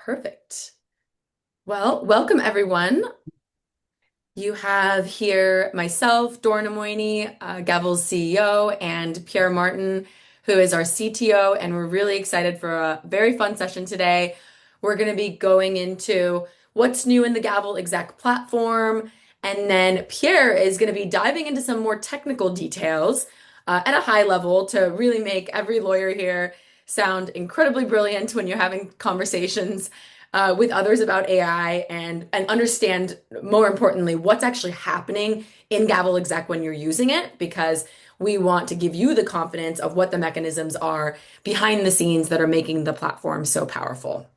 Perfect. Well, welcome everyone. You have here myself, Dorna Moini, Gavel's CEO, and Pierre Martin, who is our CTO, and we're really excited for a very fun session today. We're going to be going into what's new in the Gavel Exec platform, and then Pierre is going to be diving into some more technical details at a high level to really make every lawyer here sound incredibly brilliant when you're having conversations with others about AI and understand, more importantly, what's actually happening in Gavel Exec when you're using it, because we want to give you the confidence of what the mechanisms are behind the scenes that are making the platform so powerful.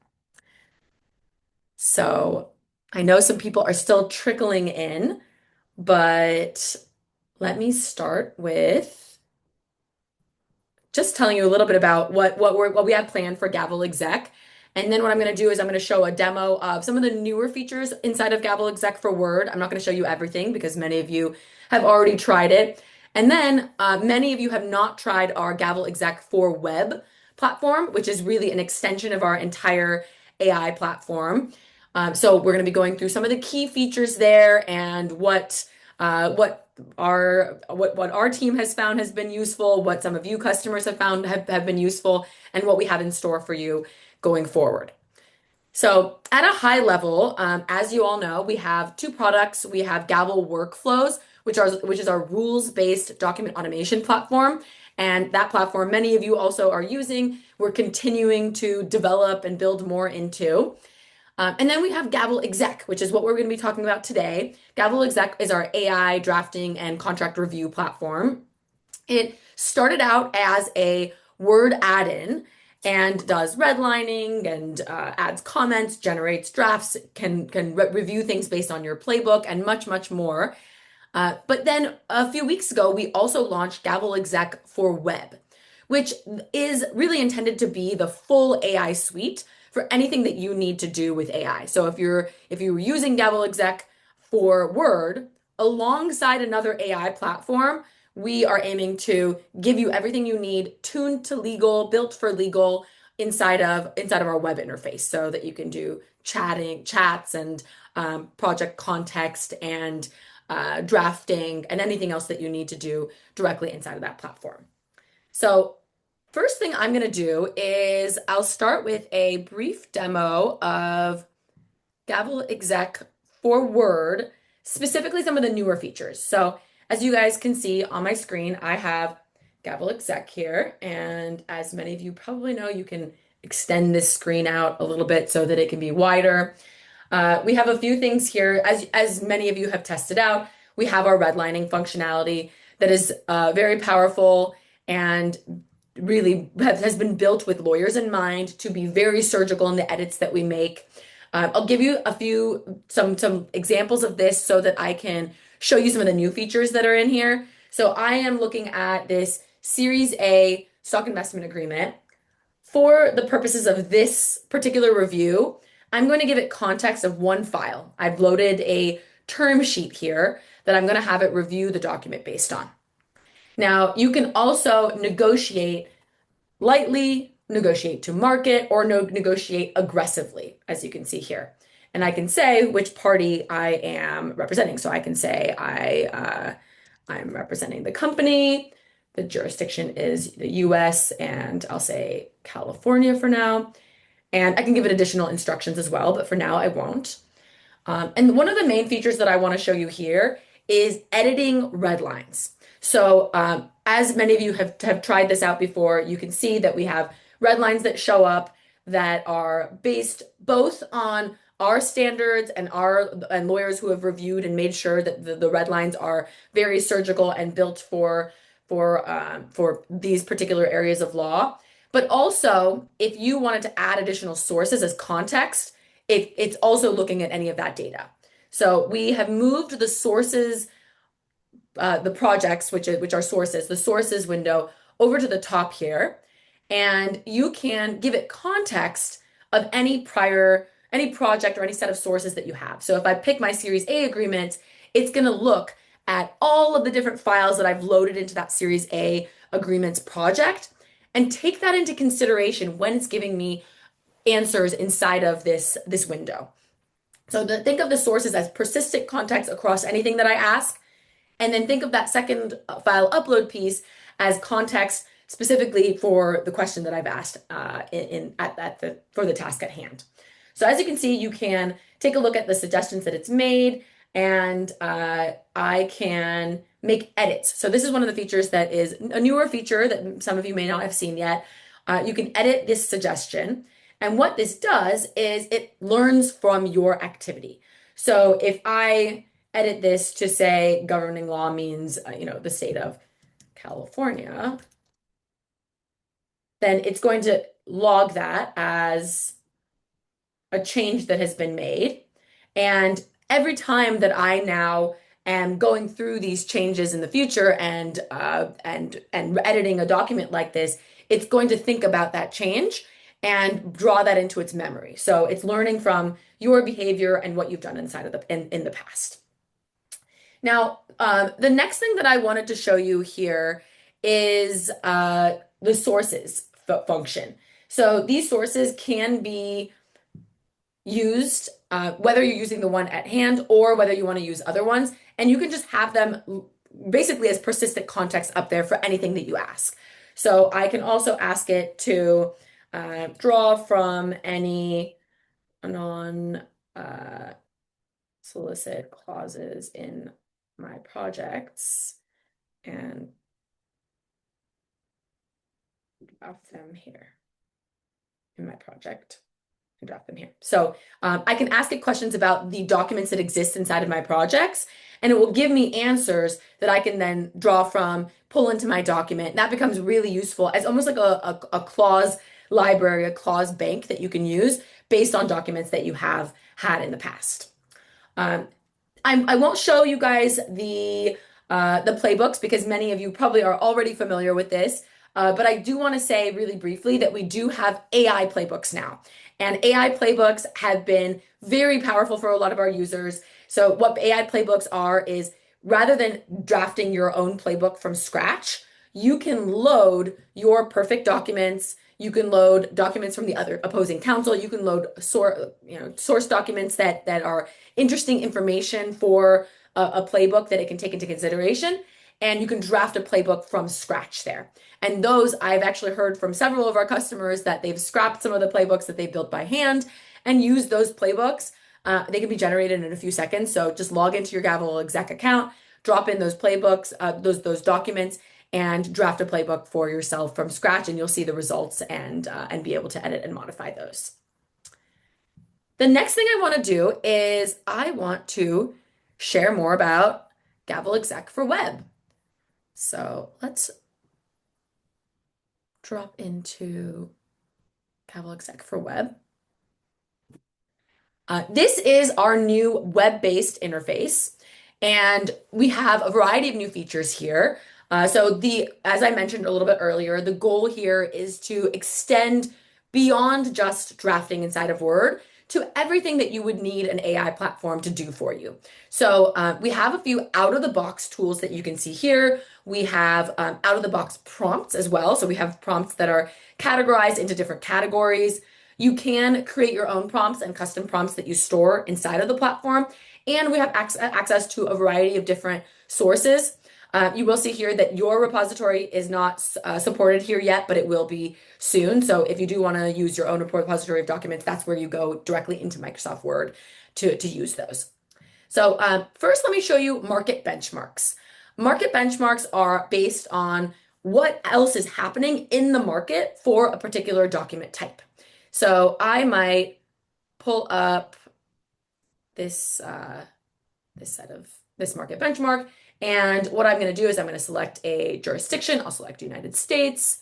So I know some people are still trickling in, but let me start with just telling you a little bit about what we have planned for Gavel Exec. And then what I'm going to do is I'm going to show a demo of some of the newer features inside of Gavel Exec for Word. I'm not going to show you everything because many of you have already tried it. And then many of you have not tried our Gavel Exec for Web platform, which is really an extension of our entire AI platform. So we're going to be going through some of the key features there and what our team has found has been useful, what some of you customers have found have been useful, and what we have in store for you going forward. So at a high level, as you all know, we have two products. We have Gavel Workflows, which is our rules-based document automation platform. And that platform, many of you also are using. We're continuing to develop and build more into. And then we have Gavel Exec, which is what we're going to be talking about today. Gavel Exec is our AI drafting and contract review platform. It started out as a Word add-in and does redlining and adds comments, generates drafts, can review things based on your playbook, and much, much more. But then a few weeks ago, we also launched Gavel Exec for Web, which is really intended to be the full AI suite for anything that you need to do with AI. So if you're using Gavel Exec for Word alongside another AI platform, we are aiming to give you everything you need tuned to legal, built for legal inside of our web interface so that you can do chats and project context and drafting and anything else that you need to do directly inside of that platform. So first thing I'm going to do is I'll start with a brief demo of Gavel Exec for Word, specifically some of the newer features. So as you guys can see on my screen, I have Gavel Exec here. And as many of you probably know, you can extend this screen out a little bit so that it can be wider. We have a few things here. As many of you have tested out, we have our redlining functionality that is very powerful and really has been built with lawyers in mind to be very surgical in the edits that we make. I'll give you some examples of this so that I can show you some of the new features that are in here. So I am looking at this Series A stock investment agreement. For the purposes of this particular review, I'm going to give it context of one file. I've loaded a term sheet here that I'm going to have it review the document based on. Now, you can also negotiate lightly, negotiate to market, or negotiate aggressively, as you can see here. And I can say which party I am representing. So I can say I'm representing the company, the jurisdiction is the US, and I'll say California for now. And I can give it additional instructions as well, but for now I won't. And one of the main features that I want to show you here is editing red lines. So as many of you have tried this out before, you can see that we have red lines that show up that are based both on our standards and lawyers who have reviewed and made sure that the red lines are very surgical and built for these particular areas of law. But also, if you wanted to add additional sources as context, it's also looking at any of that data. So we have moved the sources, the projects, which are sources, the sources window over to the top here. And you can give it context of any project or any set of sources that you have. So if I pick my Series A agreement, it's going to look at all of the different files that I've loaded into that Series A agreements project and take that into consideration when it's giving me answers inside of this window. So think of the sources as persistent context across anything that I ask. And then think of that second file upload piece as context specifically for the question that I've asked for the task at hand. So as you can see, you can take a look at the suggestions that it's made, and I can make edits. So this is one of the features that is a newer feature that some of you may not have seen yet. You can edit this suggestion. And what this does is it learns from your activity. So if I edit this to say governing law means, the state of California, then it's going to log that as a change that has been made. And every time that I now am going through these changes in the future and editing a document like this, it's going to think about that change and draw that into its memory. So it's learning from your behavior and what you've done inside of in the past. Now, the next thing that I wanted to show you here is the sources function. So these sources can be used, whether you're using the one at hand or whether you want to use other ones, and you can just have them basically as persistent context up there for anything that you ask. So I can also ask it to draw from any non solicit clauses in my projects and draft them here in my project and draft them here. So I can ask it questions about the documents that exist inside of my projects, and it will give me answers that I can then draw from, pull into my document. That becomes really useful as almost like a clause library, a clause bank that you can use based on documents that you have had in the past. I won't show you guys the playbooks because many of you probably are already familiar with this. But I do want to say really briefly that we do have AI playbooks now. And AI playbooks have been very powerful for a lot of our users. So what AI playbooks are is rather than drafting your own playbook from scratch, you can load your perfect documents. You can load documents from the other opposing counsel. You can load source documents that are interesting information for a playbook that it can take into consideration. And you can draft a playbook from scratch there. And those, I've actually heard from several of our customers that they've scrapped some of the playbooks that they built by hand and used those playbooks. They can be generated in a few seconds. So just log into your Gavel Exec account, drop in those playbooks, those documents, and draft a playbook for yourself from scratch, and you'll see the results and be able to edit and modify those. The next thing I want to do is I want to share more about Gavel Exec for web. So let's drop into Gavel Exec for web. This is our new web-based interface, and we have a variety of new features here. As I mentioned a little bit earlier, the goal here is to extend beyond just drafting inside of Word to everything that you would need an AI platform to do for you. So we have a few out-of-the-box tools that you can see here. We have out-of-the-box prompts as well. So we have prompts that are categorized into different categories. You can create your own prompts and custom prompts that you store inside of the platform. And we have access to a variety of different sources. You will see here that your repository is not supported here yet, but it will be soon. So if you do want to use your own repository of documents, that's where you go directly into Microsoft Word to use those. So first, let me show you market benchmarks. Market benchmarks are based on what else is happening in the market for a particular document type. So I might pull up this market benchmark, and what I'm going to do is I'm going to select a jurisdiction. I'll select United States.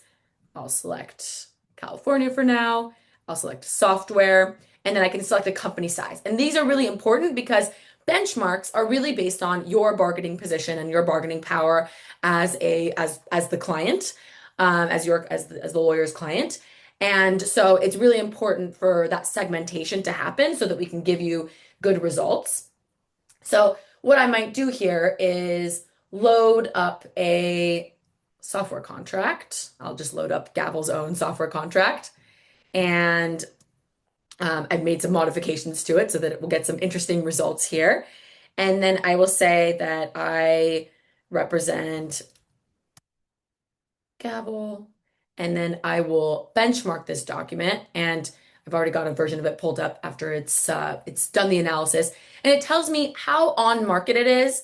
I'll select California for now. I'll select software, and then I can select a company size. And these are really important because benchmarks are really based on your bargaining position and your bargaining power as the client, as the lawyer's client. And so it's really important for that segmentation to happen so that we can give you good results. So what I might do here is load up a software contract. I'll just load up Gavel's own software contract. And I've made some modifications to it so that it will get some interesting results here. And then I will say that I represent Gavel, and then I will benchmark this document. And I've already got a version of it pulled up after it's done the analysis, and it tells me how on market it is,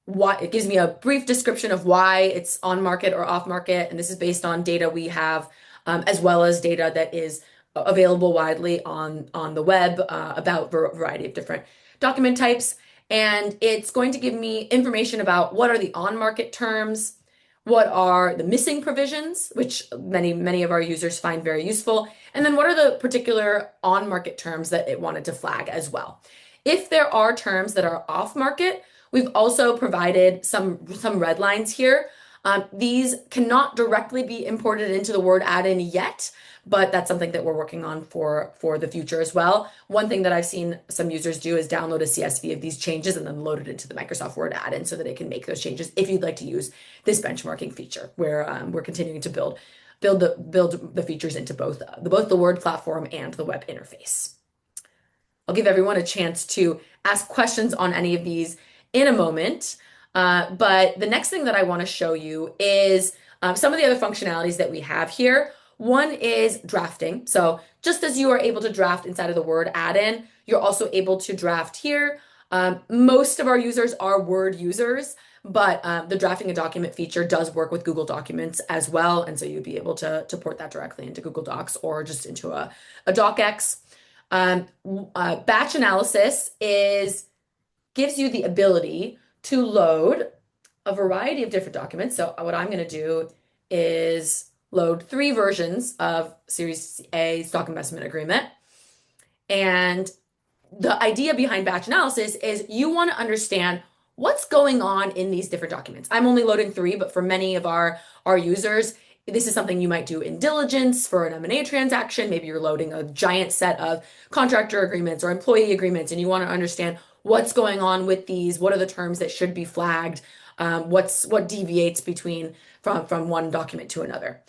why it gives me a brief description of why it's on market or off market, and this is based on data we have, as well as data that is available widely on the web about a variety of different document types. And it's going to give me information about what are the on market terms, what are the missing provisions, which many of our users find very useful, and then what are the particular on market terms that it wanted to flag as well. If there are terms that are off market, we've also provided some red lines here. These cannot directly be imported into the Word add-in yet, but that's something that we're working on for the future as well. One thing that I've seen some users do is download a CSV of these changes and then load it into the Microsoft Word add-in so that it can make those changes if you'd like to use this benchmarking feature, where we're continuing to build the features into both the Word platform and the web interface. I'll give everyone a chance to ask questions on any of these in a moment. But the next thing that I want to show you is some of the other functionalities that we have here. One is drafting. So just as you are able to draft inside of the Word add-in, you're also able to draft here. Most of our users are Word users, but the drafting a document feature does work with Google Documents as well. And so you'd be able to port that directly into Google Docs or just into a docx. Batch analysis gives you the ability to load a variety of different documents. So what I'm going to do is load 3 versions of Series A stock investment agreement. And the idea behind batch analysis is you want to understand what's going on in these different documents. I'm only loading 3, but for many of our users, this is something you might do in diligence for an M&A transaction. Maybe you're loading a giant set of contractor agreements or employee agreements, and you want to understand what's going on with these. What are the terms that should be flagged? What deviates from one document to another?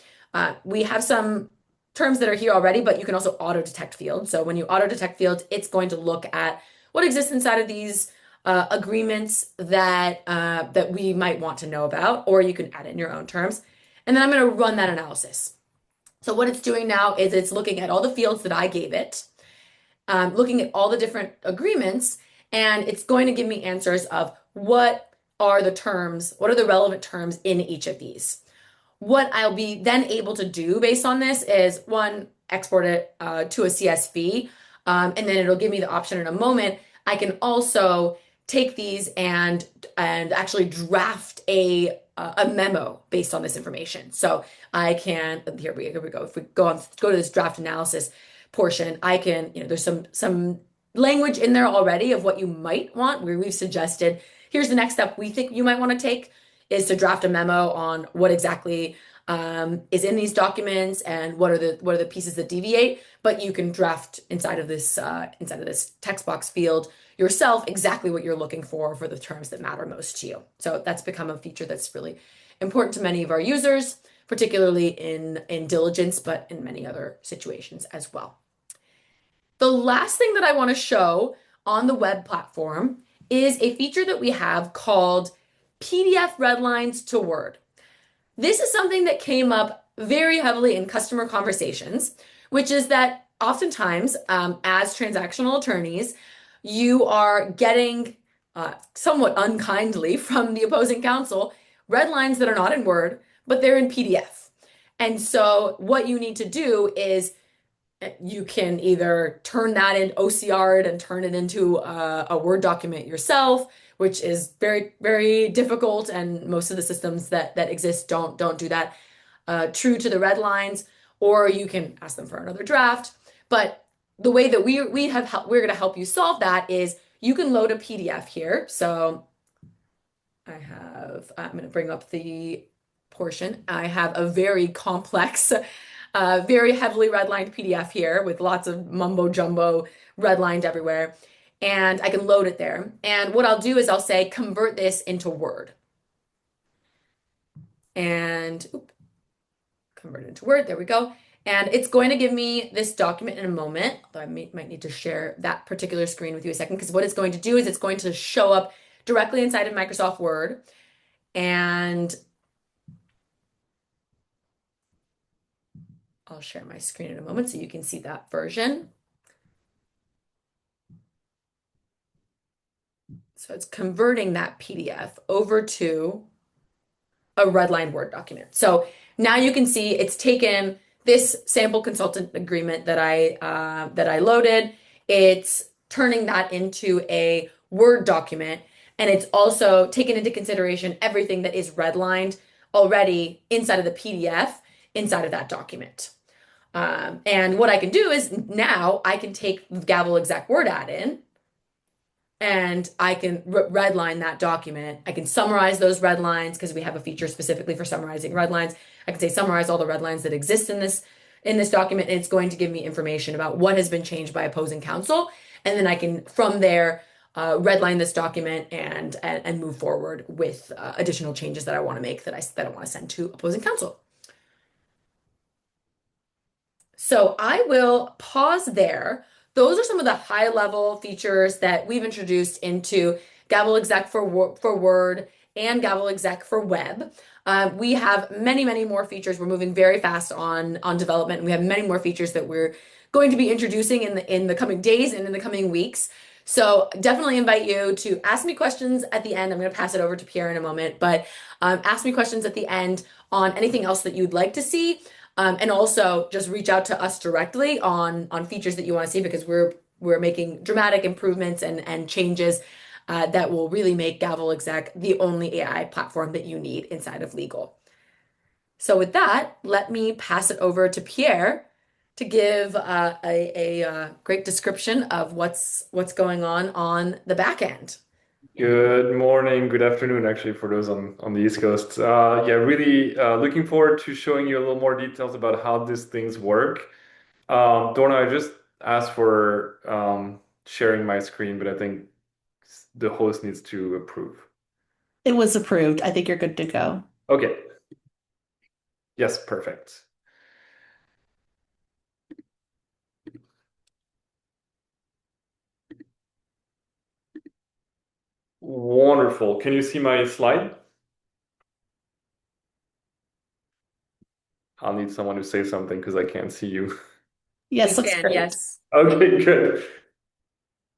We have some terms that are here already, but you can also auto detect fields. So when you auto detect fields, it's going to look at what exists inside of these agreements that we might want to know about, or you can add in your own terms. And then I'm going to run that analysis. So what it's doing now is it's looking at all the fields that I gave it, looking at all the different agreements, and it's going to give me answers of what are the relevant terms in each of these. What I'll be then able to do based on this is, one, export it to a CSV, and then it'll give me the option in a moment. I can also take these and actually draft a memo based on this information. So I can, here we go. If we go to this draft analysis portion, I can, there's some language in there already of what you might want, where we've suggested, here's the next step we think you might want to take is to draft a memo on what exactly is in these documents and what are the pieces that deviate. But you can draft inside of this text box field yourself exactly what you're looking for the terms that matter most to you. So that's become a feature that's really important to many of our users, particularly in diligence, but in many other situations as well. The last thing that I want to show on the web platform is a feature that we have called PDF redlines to Word. This is something that came up very heavily in customer conversations, which is that oftentimes, as transactional attorneys, you are getting somewhat unkindly from the opposing counsel red lines that are not in Word, but they're in PDF. And so what you need to do is you can either turn that in OCR it and turn it into a Word document yourself, which is very, very difficult, and most of the systems that exist don't do that true to the red lines, or you can ask them for another draft. But the way that we're going to help you solve that is you can load a PDF here. So I'm going to bring up the portion. I have a very complex, very heavily redlined PDF here with lots of mumbo jumbo redlined everywhere. And I can load it there. And what I'll do is I'll say, convert this into Word. And convert it into Word, there we go. And it's going to give me this document in a moment, although might need to share that particular screen with you a second, because what it's going to do is it's going to show up directly inside of Microsoft Word. And I'll share my screen in a moment so you can see that version. So it's converting that PDF over to a redline Word document. So now you can see it's taken this sample consultant agreement that I loaded. It's turning that into a Word document, and it's also taken into consideration everything that is redlined already inside of the PDF inside of that document. And what I can do is now I can take the Gavel Exec Word add-in and I can redline that document. I can summarize those red lines because we have a feature specifically for summarizing red lines. I can say summarize all the red lines that exist in this document, and it's going to give me information about what has been changed by opposing counsel. And then I can, from there, redline this document and move forward with additional changes that I want to make that I want to send to opposing counsel. So I will pause there. Those are some of the high level features that we've introduced into Gavel Exec for Word and Gavel Exec for Web. We have many, many more features. We're moving very fast on development. And we have many more features that we're going to be introducing in the coming days and in the coming weeks. So definitely invite you to ask me questions at the end. I'm going to pass it over to Pierre in a moment, but ask me questions at the end on anything else that you'd like to see. And also just reach out to us directly on features that you want to see because we're making dramatic improvements and changes that will really make Gavel Exec the only AI platform that you need inside of legal. So with that, let me pass it over to Pierre to give a great description of what's going on the back end. Good morning, good afternoon, actually, for those on the East Coast. Yeah, really looking forward to showing you a little more details about how these things work. Dorna, I just asked for sharing my screen, but I think the host needs to approve. It was approved. I think you're good to go. Okay, yes, perfect. Wonderful. Can you see my slide? I'll need someone to say something because I can't see you. Yes, We looks can, great. yes. Okay, good.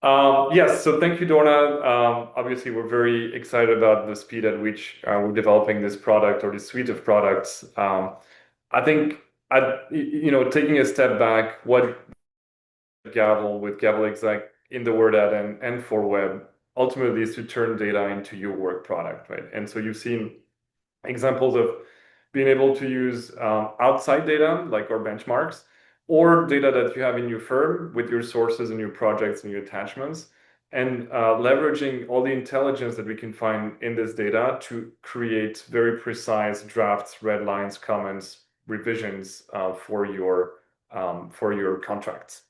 Yes, so thank you, Dorna. Obviously, we're very excited about the speed at which we're developing this product or this suite of products. I think, taking a step back, what Gavel with Gavel Exec in the Word add and for web ultimately is to turn data into your work product, right? And so you've seen examples of being able to use outside data like our benchmarks or data that you have in your firm with your sources and your projects and your attachments and leveraging all the intelligence that we can find in this data to create very precise drafts, red lines, comments, revisions for your contracts.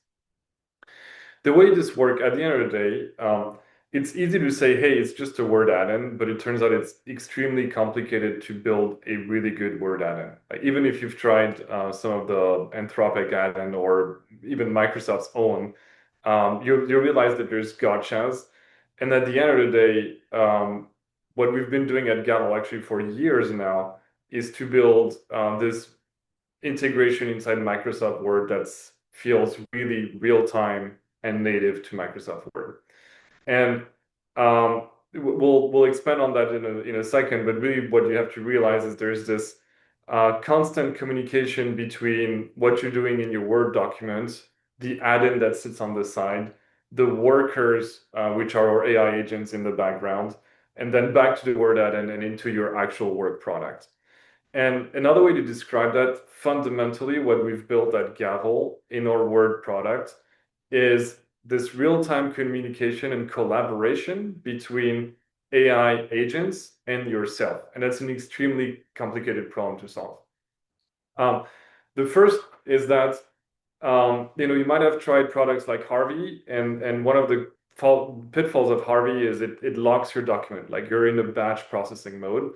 The way this works at the end of the day, it's easy to say, hey, it's just a Word add-in, but it turns out it's extremely complicated to build a really good Word add-in. Like, even if you've tried some of the Anthropic add-in or even Microsoft's own, you realize that there's gotchas. And at the end of the day, what we've been doing at Gavel actually for years now is to build this integration inside Microsoft Word that feels really real-time and native to Microsoft Word. And we'll expand on that in a second, but really what you have to realize is there's this constant communication between what you're doing in your Word document, the add-in that sits on the side, the workers, which are our AI agents in the background, and then back to the Word add-in and into your actual work product. And another way to describe that, fundamentally, what we've built at Gavel in our Word product is this real-time communication and collaboration between AI agents and yourself. And that's an extremely complicated problem to solve. The first is that you might have tried products like Harvey, and one of the pitfalls of Harvey is it locks your document, like you're in a batch processing mode.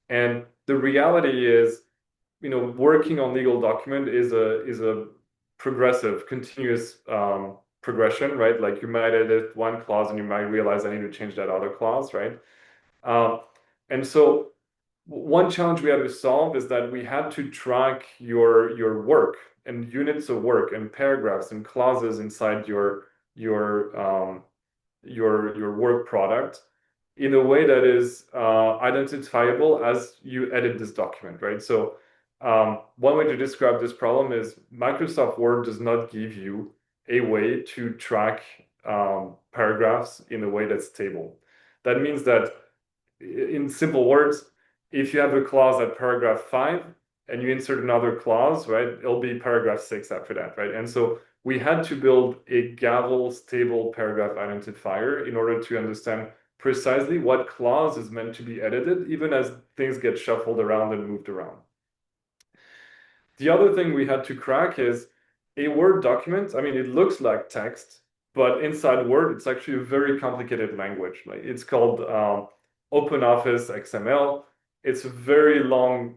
And the reality is working on legal document is a progressive, continuous progression, right? Like you might edit one clause and you might realize I need to change that other clause, right? And so one challenge we had to solve is that we had to track your work and units of work and paragraphs and clauses inside your work product in a way that is identifiable as you edit this document, right? So one way to describe this problem is Microsoft Word does not give you a way to track paragraphs in a way that's stable. That means that, in simple words, if you have a clause at paragraph 5 and you insert another clause, right, it'll be paragraph 6 after that, right? And so we had to build a Gavel stable paragraph identifier in order to understand precisely what clause is meant to be edited, even as things get shuffled around and moved around. The other thing we had to crack is a Word document. I mean, it looks like text, but inside Word, it's actually a very complicated language. Like it's called OpenOffice XML. It's a very long,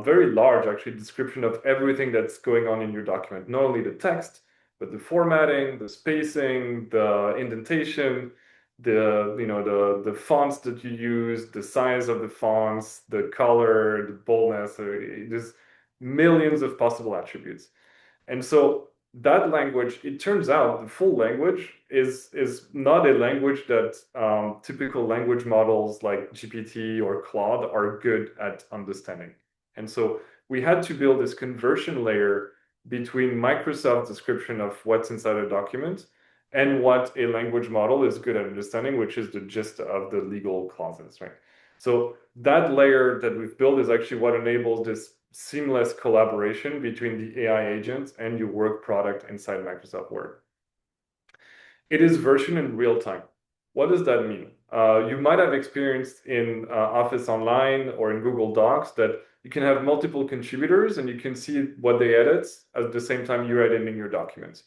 very large, actually, description of everything that's going on in your document. Not only the text, but the formatting, the spacing, the indentation, the fonts that you use, the size of the fonts, the color, the boldness. There's millions of possible attributes. And so that language, it turns out the full language is not a language that typical language models like GPT or Claude are good at understanding. And so we had to build this conversion layer between Microsoft's description of what's inside a document and what a language model is good at understanding, which is the gist of the legal clauses, right? So that layer that we've built is actually what enables this seamless collaboration between the AI agents and your work product inside Microsoft Word. It is versioned in real time. What does that mean? You might have experienced in Office Online or in Google Docs that you can have multiple contributors and you can see what they edit at the same time you're editing your documents.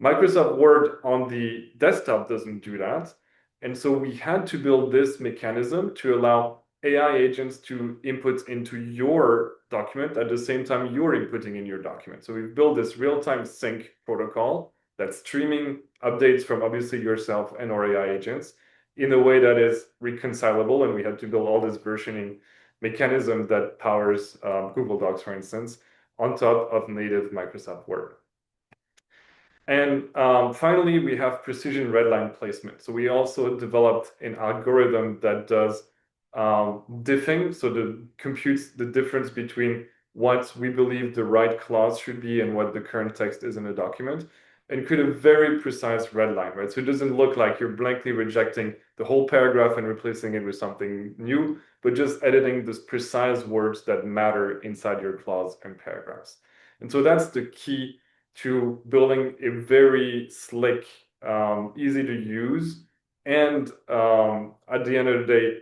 Microsoft Word on the desktop doesn't do that. And so we had to build this mechanism to allow AI agents to input into your document at the same time you're inputting in your document. So we've built this real-time sync protocol that's streaming updates from obviously yourself and our AI agents in a way that is reconcilable. And we had to build all this versioning mechanism that powers Google Docs, for instance, on top of native Microsoft Word. And finally, we have precision redline placement. So we also developed an algorithm that does diffing, so that computes the difference between what we believe the right clause should be and what the current text is in a document, and create a very precise redline, right? So it doesn't look like you're blankly rejecting the whole paragraph and replacing it with something new, but just editing the precise words that matter inside your clause and paragraphs. And so that's the key to building a very slick, easy to use, and at the end of the day,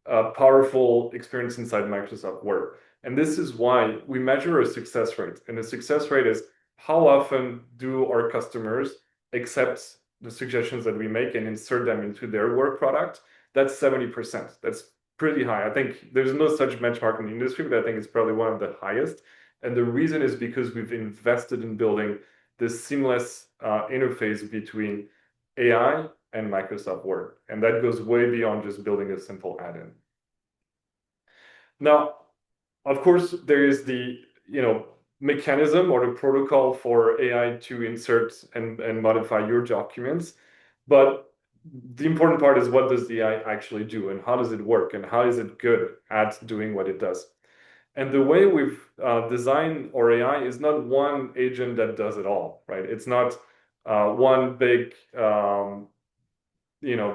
a powerful experience inside Microsoft Word. And this is why we measure a success rate. And the success rate is how often do our customers accept the suggestions that we make and insert them into their work product. That's 70%. That's pretty high. I think there's no such benchmark in the industry, but I think it's probably one of the highest. And the reason is because we've invested in building this seamless interface between AI and Microsoft Word. And that goes way beyond just building a simple add-in. Now, of course, there is the mechanism or the protocol for AI to insert and modify your documents. But the important part is, what does the AI actually do and how does it work and how is it good at doing what it does? And the way we've designed our AI is not one agent that does it all, right? It's not one big,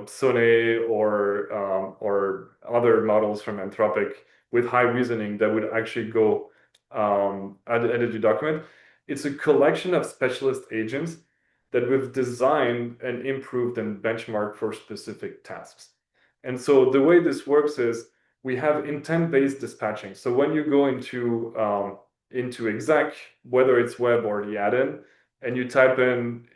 Sonnet or other models from Anthropic with high reasoning that would actually go edit your document. It's a collection of specialist agents that we've designed and improved and benchmarked for specific tasks. And so the way this works is we have intent-based dispatching. So when you go into exec, whether it's web or the add-in, and you type in,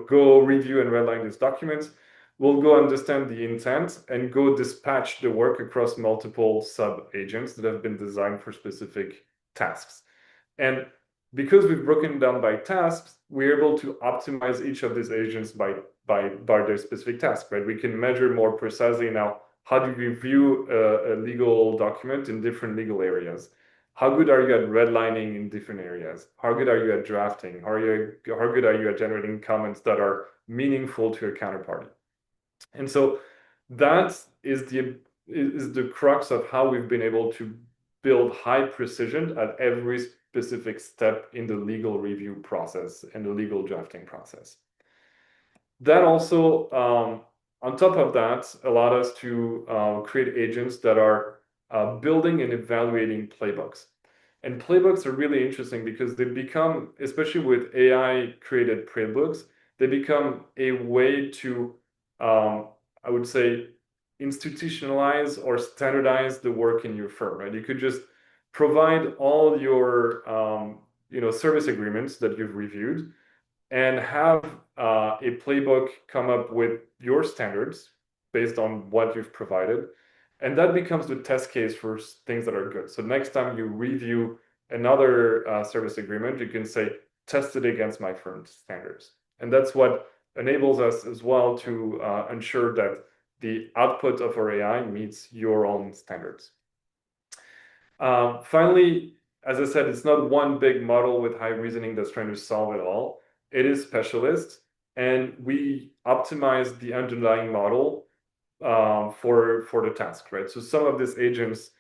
go review and redline these documents, we'll go understand the intent and go dispatch the work across multiple sub-agents that have been designed for specific tasks. And because we've broken it down by tasks, we're able to optimize each of these agents by their specific task, right? We can measure more precisely now, how do you review a legal document in different legal areas? How good are you at redlining in different areas? How good are you at drafting? How good are you at generating comments that are meaningful to your counterparty? And so that is the crux of how we've been able to build high precision at every specific step in the legal review process and the legal drafting process. That also, on top of that, allowed us to create agents that are building and evaluating playbooks. And playbooks are really interesting because they become, especially with AI created playbooks, they become a way to, I would say, institutionalize or standardize the work in your firm, right? You could just provide all your service agreements that you've reviewed and have a playbook come up with your standards based on what you've provided. And that becomes the test case for things that are good. So next time you review another service agreement, you can say, test it against my firm's standards. And that's what enables us as well to ensure that the output of our AI meets your own standards. Finally, as I said, it's not one big model with high reasoning that's trying to solve it all. It is specialist, and we optimize the underlying model for the task, right? So some of these agents,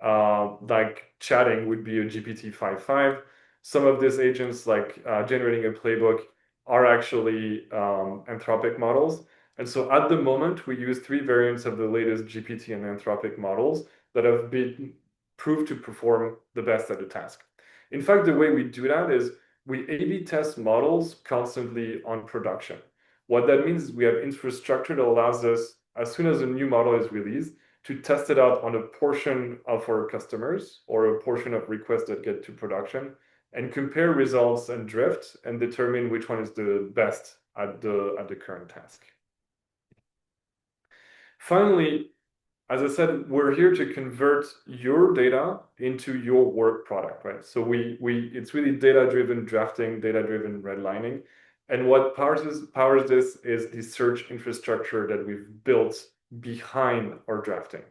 like chatting, would be a GPT-5.5. Some of these agents, like generating a playbook, are actually Anthropic models. And so at the moment, we use 3 variants of the latest GPT and Anthropic models that have been proved to perform the best at the task. In fact, the way we do that is we A/B test models constantly on production. What that means is we have infrastructure that allows us, as soon as a new model is released, to test it out on a portion of our customers or a portion of requests that get to production, and compare results and drift and determine which one is the best at the current task. Finally, as I said, we're here to convert your data into your work product, right? So it's really data-driven drafting, data-driven redlining. And what powers this is the search infrastructure that we've built behind our drafting.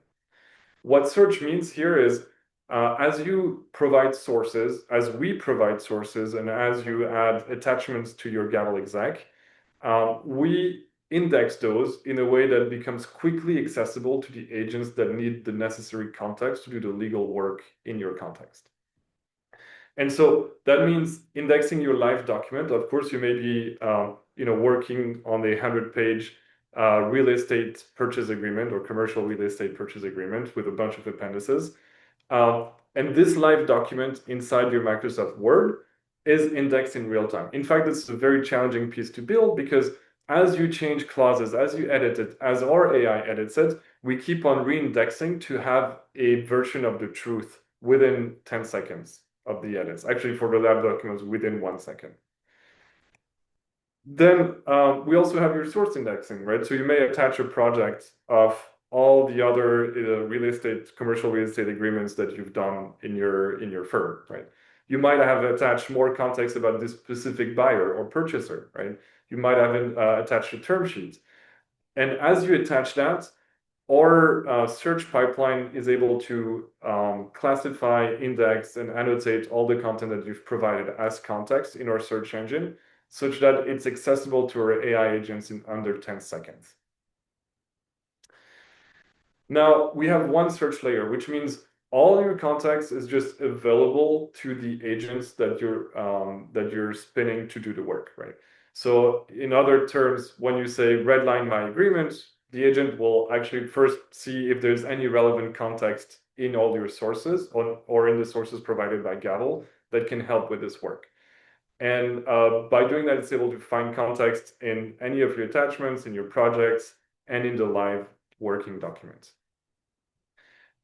What search means here is, as you provide sources, as we provide sources, and as you add attachments to your Gavel Exec, we index those in a way that becomes quickly accessible to the agents that need the necessary context to do the legal work in your context. And so that means indexing your live document. Of course, you may be working on a 100-page real estate purchase agreement or commercial real estate purchase agreement with a bunch of appendices. And this live document inside your Microsoft Word is indexed in real time. In fact, it's a very challenging piece to build because as you change clauses, as you edit it, as our AI edits it, we keep on reindexing to have a version of the truth within 10 seconds of the edits. Actually, for the lab documents, within 1 second. Then we also have your source indexing, right? So you may attach a project of all the other commercial real estate agreements that you've done in your firm, right? You might have attached more context about this specific buyer or purchaser, right? You might have attached a term sheet. And as you attach that, our search pipeline is able to classify, index, and annotate all the content that you've provided as context in our search engine, such that it's accessible to our AI agents in under 10 seconds. Now, we have one search layer, which means all your context is just available to the agents that you're spinning to do the work, right? So in other terms, when you say redline my agreement, the agent will actually first see if there's any relevant context in all your sources or in the sources provided by Gavel that can help with this work. And by doing that, it's able to find context in any of your attachments, in your projects, and in the live working documents.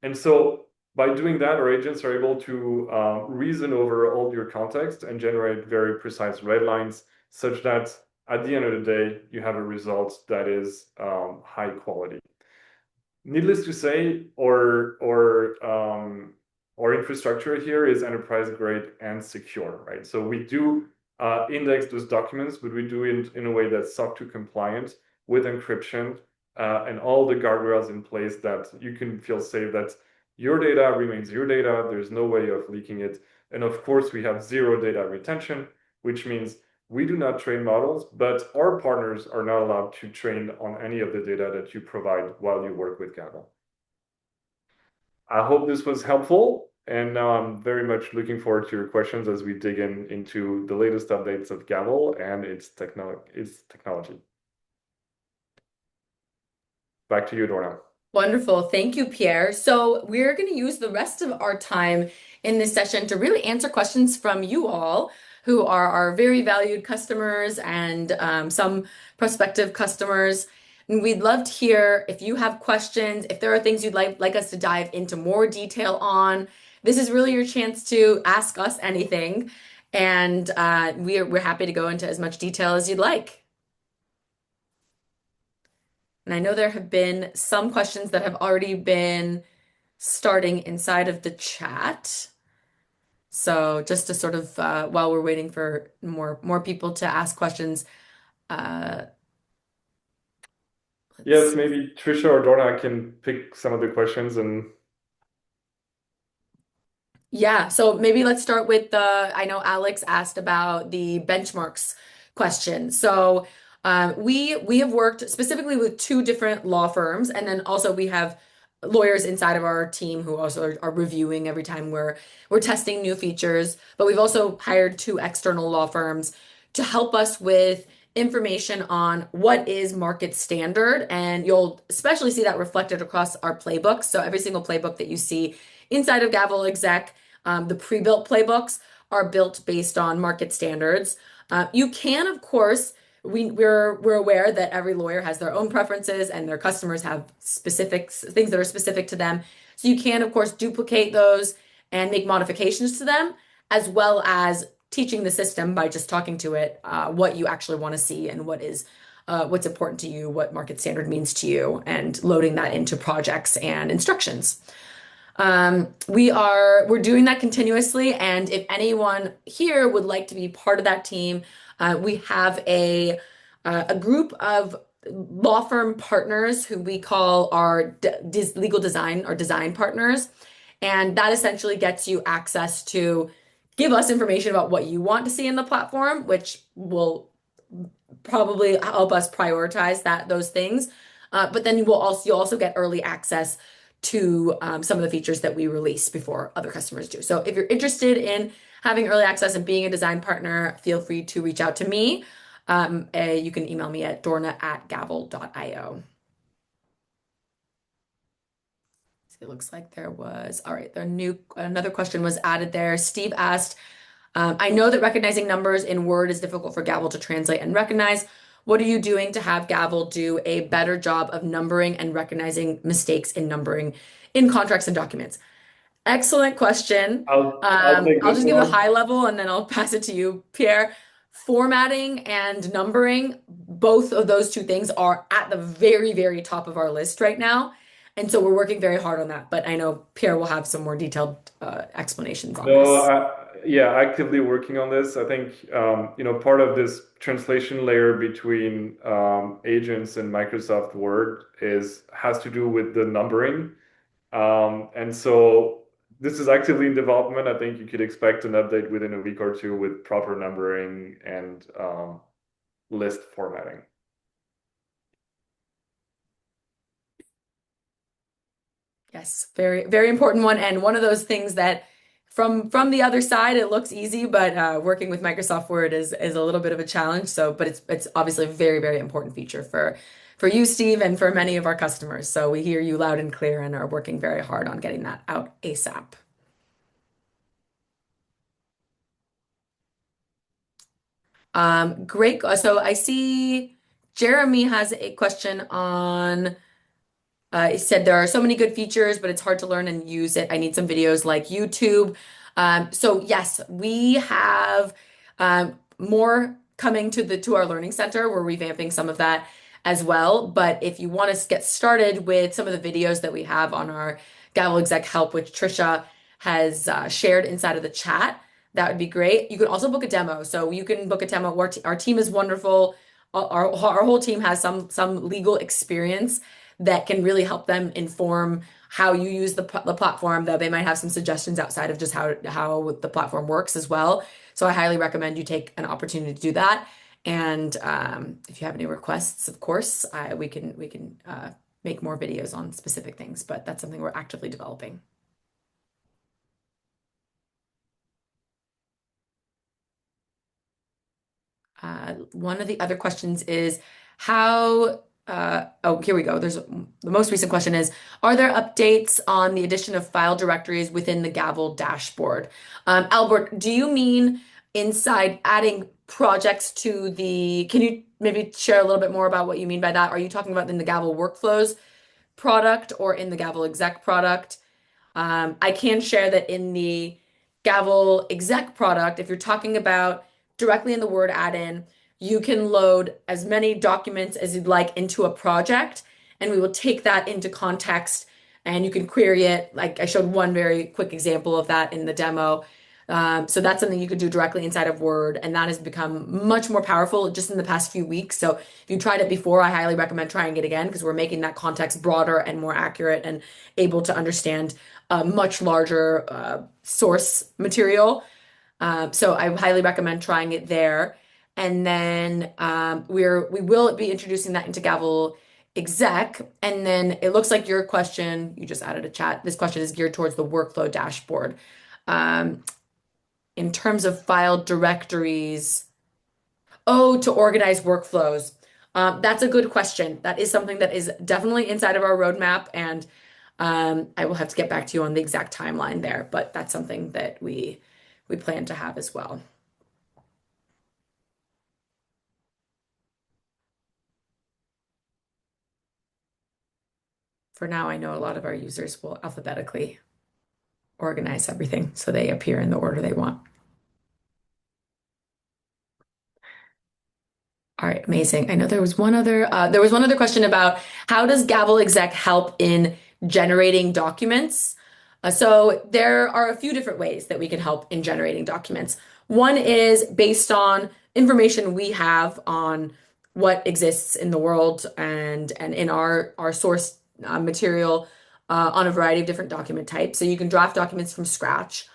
And so by doing that, our agents are able to reason over all your context and generate very precise red lines, such that at the end of the day, you have a result that is high quality. Needless to say, our our infrastructure here is enterprise grade and secure, right? So we do index those documents, but we do it in a way that's SOC 2 compliant with encryption and all the guardrails in place that you can feel safe that your data remains your data. There's no way of leaking it. And of course, we have zero data retention, which means we do not train models, but our partners are not allowed to train on any of the data that you provide while you work with Gavel. I hope this was helpful. And now I'm very much looking forward to your questions as we dig into the latest updates of Gavel and its technology. Back to you, Dorna. Wonderful. Thank you, Pierre. So we're going to use the rest of our time in this session to really answer questions from you all who are our very valued customers and some prospective customers. And we'd love to hear if you have questions, if there are things you'd like us to dive into more detail on. This is really your chance to ask us anything, and we're happy to go into as much detail as you'd like. And I know there have been some questions that have already been starting inside of the chat. So just to sort of while we're waiting for more people to ask questions, uh, Yes, maybe Trisha or Dorna can pick some of the questions and yeah, so maybe let's start with I know Alex asked about the benchmarks question. So we have worked specifically with two different law firms, and then also we have lawyers inside of our team who also are reviewing every time we're testing new features. But we've also hired two external law firms to help us with information on what is market standard, and you'll especially see that reflected across our playbooks. So every single playbook that you see inside of Gavel Exec, the pre-built playbooks are built based on market standards. You can, of course, we're aware that every lawyer has their own preferences and their customers have specific things that are specific to them. So you can, of course, duplicate those and make modifications to them, as well as teaching the system by just talking to it what you actually want to see and what's important to you, what market standard means to you, and loading that into projects and instructions. We're doing that continuously, and if anyone here would like to be part of that team, we have a group of law firm partners who we call our legal design or design partners, and that essentially gets you access to give us information about what you want to see in the platform, which will probably help us prioritize those things. But then you'll also get early access to some of the features that we release before other customers do. So if you're interested in having early access and being a design partner, feel free to reach out to me. You can email me at dorna@gavel.io. It looks like all right, another question was added there. Steve asked, I know that recognizing numbers in Word is difficult for Gavel to translate and recognize. What are you doing to have Gavel do a better job of numbering and recognizing mistakes in numbering in contracts and documents? Excellent question. I'll take I'll this just give a one. high level and then I'll pass it to you, Pierre. Formatting and numbering, both of those two things are at the very, very top of our list right now. And so we're working very hard on that. But I know Pierre will have some more detailed explanations on No, this. yeah, actively working on this. I think part of this translation layer between agents and Microsoft Word has to do with the numbering. And so this is actively in development. I think you could expect an update within a week or two with proper numbering and list formatting. Yes, very, very important one. And one of those things that from the other side, it looks easy, but working with Microsoft Word is a little bit of a challenge. So, but it's obviously a very, very important feature for you, Steve, and for many of our customers. So we hear you loud and clear and are working very hard on getting that out ASAP. Great. So I see Jeremy has a question on. He said there are so many good features, but it's hard to learn and use it. I need some videos like YouTube. So yes, we have more coming to our learning center. We're revamping some of that as well. But if you want to get started with some of the videos that we have on our Gavel Exec Help with Trisha, has shared inside of the chat, that would be great. You could also book a demo. So you can book a demo. Our team is wonderful. Our whole team has some legal experience that can really help them inform how you use the platform, though they might have some suggestions outside of just how the platform works as well. So I highly recommend you take an opportunity to do that. And if you have any requests, of course, we can make more videos on specific things, but that's something we're actively developing. One of the other questions is oh, here we go. The most recent question is, are there updates on the addition of file directories within the Gavel dashboard? Albert, do you mean inside adding projects to can you maybe share a little bit more about what you mean by that? Are you talking about in the Gavel workflows product or in the Gavel exec product? I can share that in the Gavel exec product, if you're talking about directly in the Word add-in, you can load as many documents as you'd like into a project, and we will take that into context and you can query it. Like I showed one very quick example of that in the demo. So that's something you could do directly inside of Word, and that has become much more powerful just in the past few weeks. So if you tried it before, I highly recommend trying it again because we're making that context broader and more accurate and able to understand a much larger source material. So I highly recommend trying it there. And then we will be introducing that into Gavel Exec. And then it looks like your question, you just added a chat. This question is geared towards the workflow dashboard. Um, in terms of file directories, oh, to organize workflows. That's a good question. That is something that is definitely inside of our roadmap, and I will have to get back to you on the exact timeline there, but that's something that we plan to have as well. For now, I know a lot of our users will alphabetically organize everything so they appear in the order they want. All right, amazing. I know there was one other question about how does Gavel Exec help in generating documents? So there are a few different ways that we can help in generating documents. One is based on information we have on what exists in the world and in our source material on a variety of different document types. So you can draft documents from scratch.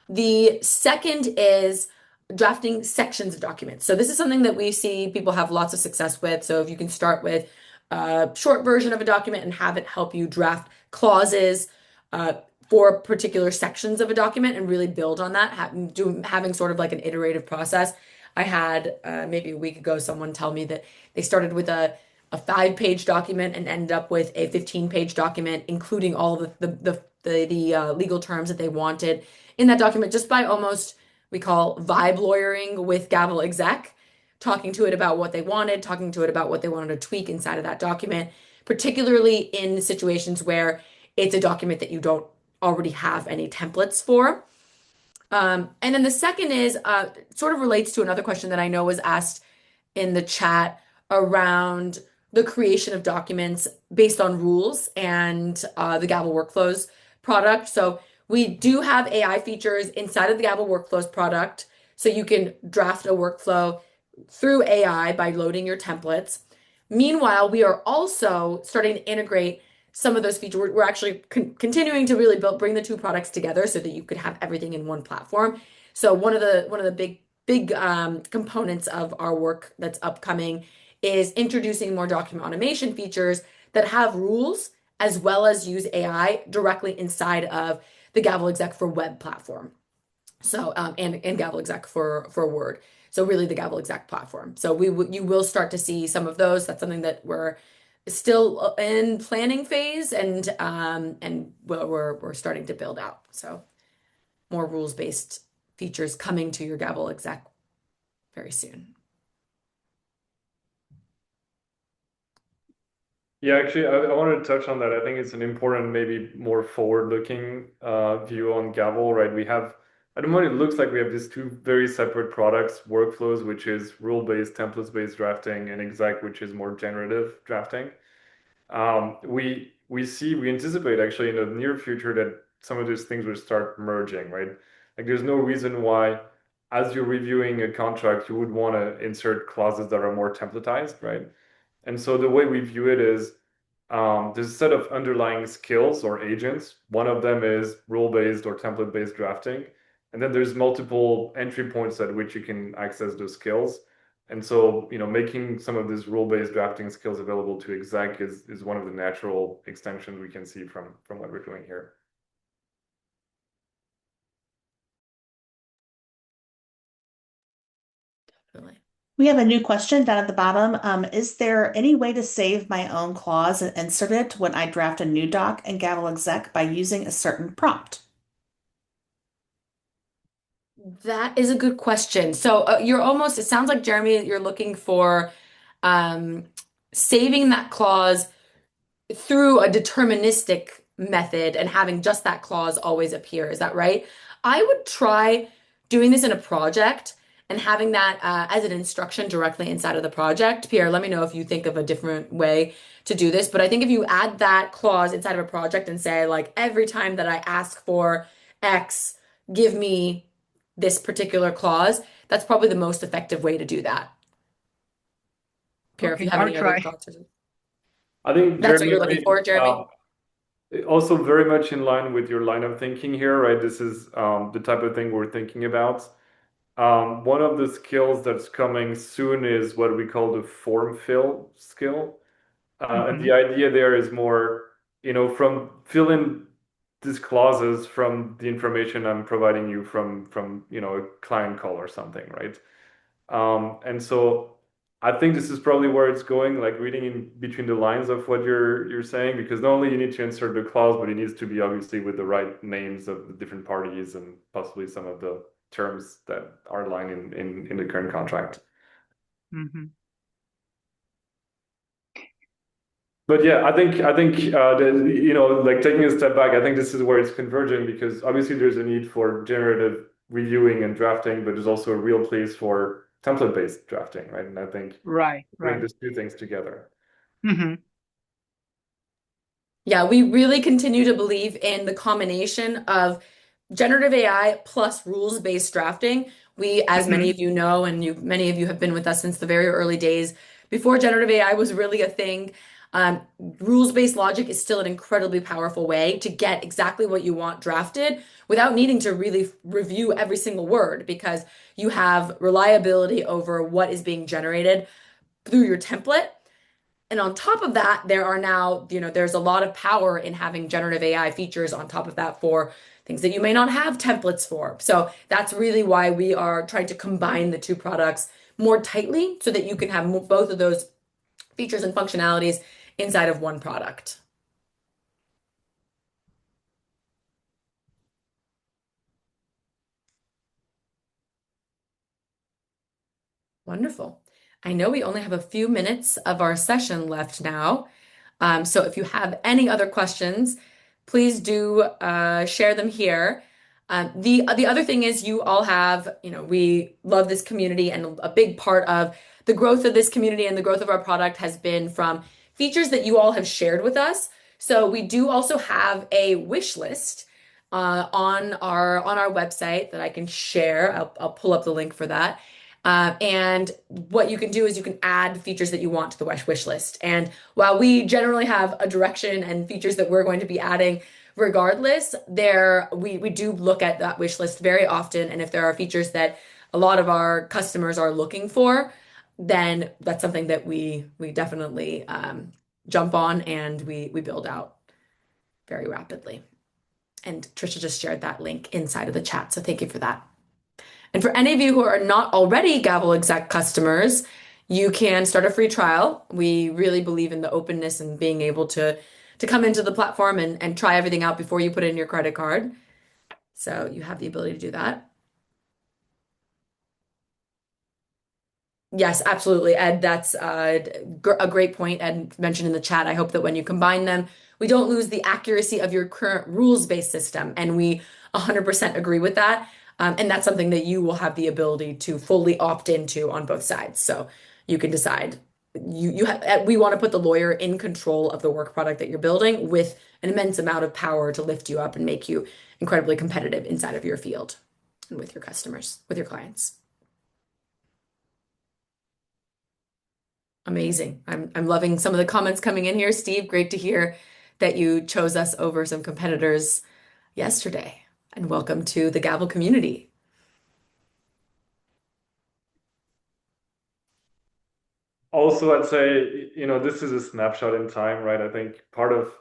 The second is drafting sections of documents. So this is something that we see people have lots of success with. So if you can start with a short version of a document and have it help you draft clauses for particular sections of a document and really build on that, having sort of like an iterative process. I had maybe a week ago someone tell me that they started with a 5-page document and ended up with a 15-page document, including all the legal terms that they wanted in that document just by almost we call vibe lawyering with Gavel Exec, talking to it about what they wanted, talking to it about what they wanted to tweak inside of that document, particularly in situations where it's a document that you don't already have any templates for. And then the second is sort of relates to another question that I know was asked in the chat around the creation of documents based on rules and the Gavel Workflows product. So we do have AI features inside of the Gavel Workflows product. So you can draft a workflow through AI by loading your templates. Meanwhile, we are also starting to integrate some of those features. We're actually continuing to really bring the two products together so that you could have everything in one platform. So one of the big components of our work that's upcoming is introducing more document automation features that have rules as well as use AI directly inside of the Gavel Exec for web platform. So and Gavel Exec for Word. So really the Gavel Exec platform. So you will start to see some of those. That's something that we're still in planning phase and we're starting to build out. So more rules-based features coming to your Gavel Exec very soon. Yeah, actually, I wanted to touch on that. I think it's an important, maybe more forward-looking view on Gavel, right? We have, at the moment, it looks like we have these two very separate products, workflows, which is rule-based, templates-based drafting, and exec, which is more generative drafting. We anticipate actually in the near future that some of these things will start merging, right? Like there's no reason why, as you're reviewing a contract, you would want to insert clauses that are more templatized, right? And so the way we view it is there's a set of underlying skills or agents. One of them is rule-based or template-based drafting. And then there's multiple entry points at which you can access those skills. And so, making some of these rule-based drafting skills available to exec is one of the natural extensions we can see from what we're doing here. Definitely. We have a new question down at the bottom. Is there any way to save my own clause and insert it when I draft a new doc in Gavel Exec by using a certain prompt? That is a good question. So it sounds like Jeremy, you're looking for um, saving that clause through a deterministic method and having just that clause always appear. Is that right? I would try doing this in a project and having that as an instruction directly inside of the project. Pierre, let me know if you think of a different way to do this. But I think if you add that clause inside of a project and say, like, every time that I ask for X, give me this particular clause, that's probably the most effective way to do that. Pierre, if you Okay, have I'll any other try. thoughts. I think That's what Jeremy you're looking made for, Jeremy? also very much in line with your line of thinking here, right? This is the type of thing we're thinking about. One of the skills that's coming soon is what we call the form fill skill. And Hmm. the idea there is more, from fill in these clauses from the information I'm providing you from a client call or something, right? And so I think this is probably where it's going, like reading in between the lines of what you're saying, because not only you need to insert the clause, but it needs to be obviously with the right names of the different parties and possibly some of the terms that are aligned in the current contract. Hmm. But yeah, I think like taking a step back, I think this is where it's converging because obviously there's a need for generative reviewing and drafting, but there's also a real place for template-based drafting, right? And I think Right, bring right. these two things together. Hmm. Yeah, we really continue to believe in the combination of generative AI plus rules-based drafting. We, as many Hmm. of you know, and many of you have been with us since the very early days, before generative AI was really a thing, rules-based logic is still an incredibly powerful way to get exactly what you want drafted without needing to really review every single word because you have reliability over what is being generated through your template. And on top of that, there are now, there's a lot of power in having generative AI features on top of that for things that you may not have templates for. So that's really why we are trying to combine the two products more tightly so that you can have both of those features and functionalities inside of one product. Wonderful. I know we only have a few minutes of our session left now. So if you have any other questions, please do share them here. The other thing is you all have, we love this community, and a big part of the growth of this community and the growth of our product has been from features that you all have shared with us. So we do also have a wish list on our website that I can share. I'll pull up the link for that. And what you can do is you can add features that you want to the wish list. And while we generally have a direction and features that we're going to be adding regardless, we do look at that wish list very often. And if there are features that a lot of our customers are looking for, then that's something that we definitely jump on and we build out very rapidly. And Trisha just shared that link inside of the chat. So thank you for that. And for any of you who are not already Gavel Exec customers, you can start a free trial. We really believe in the openness and being able to come into the platform and try everything out before you put in your credit card. So you have the ability to do that. Yes, absolutely, Ed. That's a great point Ed mentioned in the chat. I hope that when you combine them, we don't lose the accuracy of your current rules-based system. And we 100% agree with that. And that's something that you will have the ability to fully opt into on both sides. So you can decide. we want to put the lawyer in control of the work product that you're building with an immense amount of power to lift you up and make you incredibly competitive inside of your field and with your customers, with your clients. Amazing. I'm loving some of the comments coming in here. Steve, great to hear that you chose us over some competitors yesterday. And welcome to the Gavel community. Also, I'd say, this is a snapshot in time, right? I think part of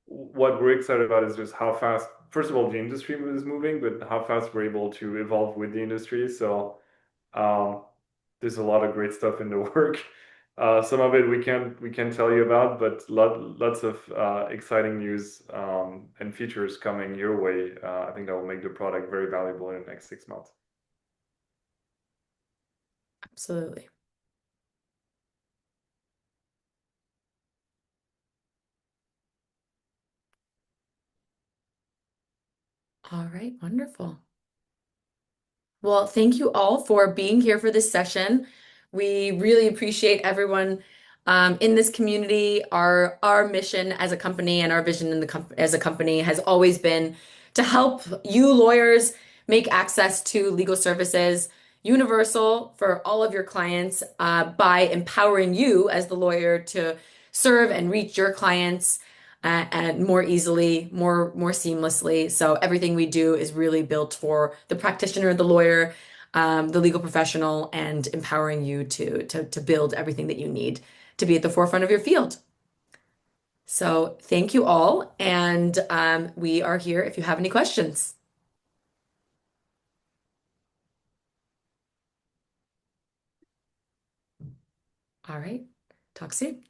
what we're excited about is just how fast, first of all, the industry is moving, but how fast we're able to evolve with the industry. So there's a lot of great stuff in the work. Some of it we can tell you about, but lots of exciting news and features coming your way. I think that will make the product very valuable in the next 6 months. Absolutely. All right, wonderful. Well, thank you all for being here for this session. We really appreciate everyone in this community. Our mission as a company and our vision as a company has always been to help you lawyers make access to legal services universal for all of your clients by empowering you as the lawyer to serve and reach your clients and more easily, more seamlessly. So everything we do is really built for the practitioner, the lawyer, the legal professional, and empowering you to build everything that you need to be at the forefront of your field. So thank you all, and we are here if you have any questions. All right, talk soon.